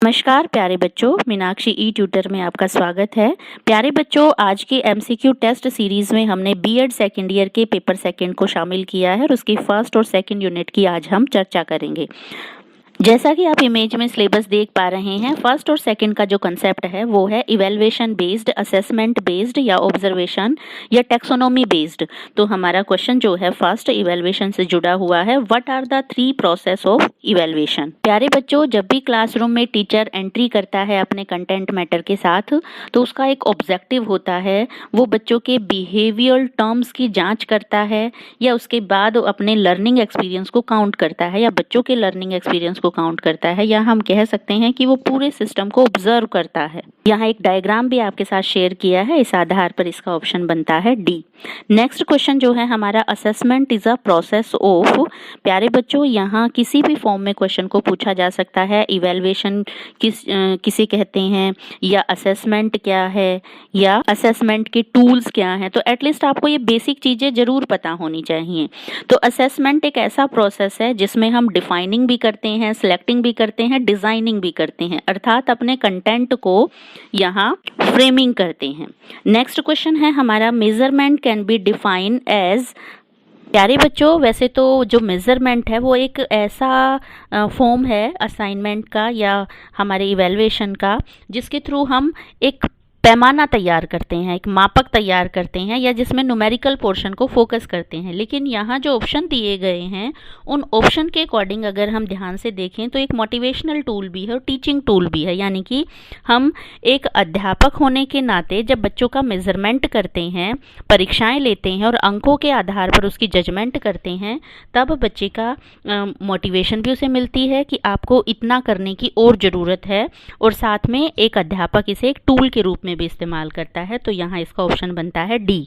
नमस्कार प्यारे बच्चों, मीनाक्षी ई ट्यूटर में आपका स्वागत है। प्यारे बच्चों, आज के एमसीक्यू टेस्ट सीरीज में हमने बीएड सेकेंड ईयर के पेपर सेकेंड को शामिल किया है और उसकी फर्स्ट और सेकेंड यूनिट की आज हम चर्चा करेंगे। जैसा कि आप इमेज में सिलेबस देख पा रहे हैं, फर्स्ट और सेकंड का जो कंसेप्ट है वो है इवैल्यूएशन बेस्ड, असेसमेंट बेस्ड या ऑब्जर्वेशन या टेक्सोनॉमी बेस्ड। तो हमारा क्वेश्चन जो है फर्स्ट इवैल्यूएशन से जुड़ा हुआ है, what are the 3 process of evaluation. प्यारे बच्चों, जब भी क्लासरूम में टीचर एंट्री करता है अपने कंटेंट मैटर के साथ, तो उसका एक ऑब्जेक्टिव होता है, वो बच्चों के बिहेवियल टर्म्स की जाँच करता है या उसके बाद अपने लर्निंग एक्सपीरियंस को काउंट करता है या बच्चों के लर्निंग एक्सपीरियंस काउंट करता है, या हम कह सकते हैं कि वो पूरे सिस्टम को ऑब्जर्व करता है। यहाँ एक डायग्राम भी आपके साथ शेयर किया है, इस आधार पर इसका ऑप्शन बनता है डी। नेक्स्ट क्वेश्चन जो है हमारा, assessment is a process of. प्यारे बच्चों, यहाँ किसी भी फॉर्म में क्वेश्चन को पूछा जा सकता है। इवैल्यूएशन किसे कहते हैं, या असेसमेंट क्या है, या असेसमेंट के टूल्स क्या हैं, तो एटलीस्ट आपको ये बेसिक चीजें जरूर पता होनी चाहिए। तो असेसमेंट एक ऐसा प्रोसेस है जिसमें हम डिफाइनिंग भी करते हैं, सिलेक्टिंग भी करते हैं, डिजाइनिंग भी करते हैं, अर्थात अपने कंटेंट को यहाँ फ्रेमिंग करते हैं। नेक्स्ट क्वेश्चन है हमारा, measurement can be define as. प्यारे बच्चों, वैसे तो जो मेजरमेंट है वो एक ऐसा फॉर्म है असाइनमेंट का या हमारे इवैल्यूएशन का, जिसके थ्रू हम एक पैमाना तैयार करते हैं, एक मापक तैयार करते हैं, या जिसमें न्यूमेरिकल पोर्शन को फोकस करते हैं। लेकिन यहाँ जो ऑप्शन दिए गए हैं, उन ऑप्शन के अकॉर्डिंग अगर हम ध्यान से देखें तो एक मोटिवेशनल टूल भी है और टीचिंग टूल भी है। यानी कि हम एक अध्यापक होने के नाते जब बच्चों का मेजरमेंट करते हैं, परीक्षाएं लेते हैं और अंकों के आधार पर उसकी जजमेंट करते हैं, तब बच्चे का मोटिवेशन भी उसे मिलती है कि आपको इतना करने की और ज़रूरत है, और साथ में एक अध्यापक इसे एक टूल के रूप में भी इस्तेमाल करता है। तो यहाँ इसका ऑप्शन बनता है डी।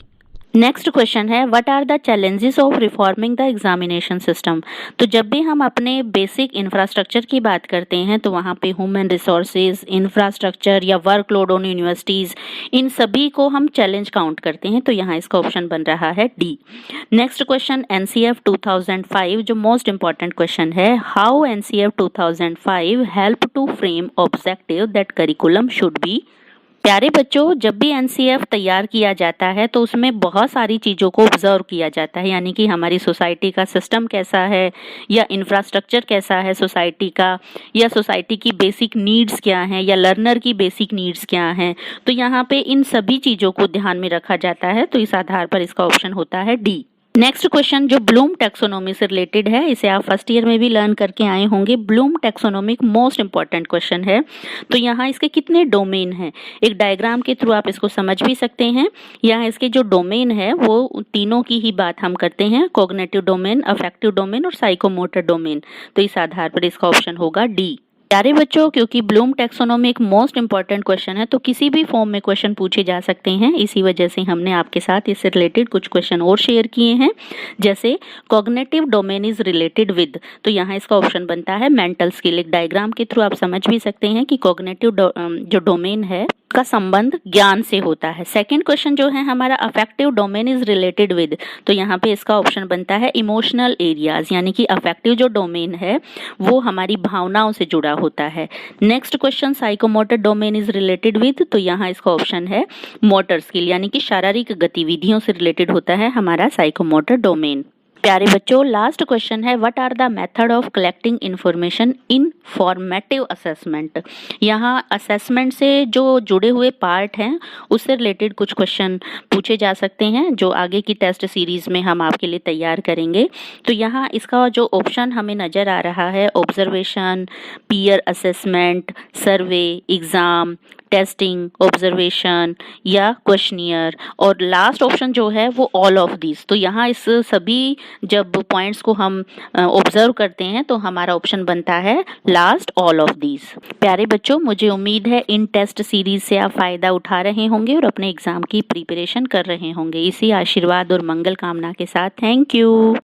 नेक्स्ट क्वेश्चन है, what are the challenges of reforming the examination system. तो जब भी हम अपने बेसिक इंफ्रास्ट्रक्चर की बात करते हैं तो वहाँ पे ह्यूमन रिसोर्सेज, इंफ्रास्ट्रक्चर या वर्कलोड ऑन यूनिवर्सिटीज़, इन सभी को हम चैलेंज काउंट करते हैं। तो यहाँ इसका ऑप्शन बन रहा है डी। नेक्स्ट क्वेश्चन, एनसीएफ 2005, जो मोस्ट इंपॉर्टेंट क्वेश्चन है, how NCF 2005 help to frame objective that curriculum should be. प्यारे बच्चों, जब भी एनसीएफ तैयार किया जाता है तो उसमें बहुत सारी चीज़ों को ऑब्जर्व किया जाता है, यानी कि हमारी सोसाइटी का सिस्टम कैसा है, या इंफ्रास्ट्रक्चर कैसा है सोसाइटी का, या सोसाइटी की बेसिक नीड्स क्या हैं, या लर्नर की बेसिक नीड्स क्या हैं। तो यहाँ पे इन सभी चीज़ों को ध्यान में रखा जाता है। तो इस आधार पर इसका ऑप्शन होता है डी। नेक्स्ट क्वेश्चन जो ब्लूम टैक्सोनॉमी से रिलेटेड है, इसे आप फर्स्ट ईयर में भी लर्न करके आए होंगे। Bloom taxonomy most important question है। तो यहाँ इसके कितने डोमेन हैं, एक डायग्राम के थ्रू आप इसको समझ भी सकते हैं। यहाँ इसके जो डोमेन है वो तीनों की ही बात हम करते हैं, कॉग्निटिव डोमेन, अफेक्टिव डोमेन और साइकोमोटर डोमेन। तो इस आधार पर इसका ऑप्शन होगा डी। प्यारे बच्चों, क्योंकि ब्लूम टैक्सोनॉमी एक मोस्ट इंपॉर्टेंट क्वेश्चन है, तो किसी भी फॉर्म में क्वेश्चन पूछे जा सकते हैं। इसी वजह से हमने आपके साथ इससे रिलेटेड कुछ क्वेश्चन और शेयर किए हैं, जैसे cognitive domain is related with. तो यहाँ इसका ऑप्शन बनता है मेंटल स्किल। एक डायग्राम के थ्रू आप समझ भी सकते हैं कि कॉग्निटिव जो डोमेन है का संबंध ज्ञान से होता है। सेकंड क्वेश्चन जो है हमारा, affective domain is related with. तो यहाँ पे इसका ऑप्शन बनता है इमोशनल एरियाज, यानी कि अफेक्टिव जो डोमेन है वो हमारी भावनाओं से जुड़ा होता है। Next question, psychomotor domain is related with. तो यहाँ इसका ऑप्शन है मोटर स्किल, यानी कि शारीरिक गतिविधियों से रिलेटेड होता है हमारा साइकोमोटर डोमेन। प्यारे बच्चों, लास्ट क्वेश्चन है, what are the method of collecting information in formative assessment. यहाँ असेसमेंट से जो जुड़े हुए पार्ट हैं उससे रिलेटेड कुछ क्वेश्चन पूछे जा सकते हैं, जो आगे की टेस्ट सीरीज में हम आपके लिए तैयार करेंगे। तो यहाँ इसका जो ऑप्शन हमें नज़र आ रहा है, ऑब्जर्वेशन, पीयर असेसमेंट, सर्वे, एग्ज़ाम, टेस्टिंग, ऑब्जर्वेशन या क्वेश्चनियर, और लास्ट ऑप्शन जो है वो ऑल ऑफ दिस। तो यहाँ इस सभी जब पॉइंट्स को हम ऑब्जर्व करते हैं तो हमारा ऑप्शन बनता है लास्ट, ऑल ऑफ दिस। प्यारे बच्चों, मुझे उम्मीद है इन टेस्ट सीरीज से आप फ़ायदा उठा रहे होंगे और अपने एग्ज़ाम की प्रिपरेशन कर रहे होंगे। इसी आशीर्वाद और मंगल कामना के साथ थैंक यू।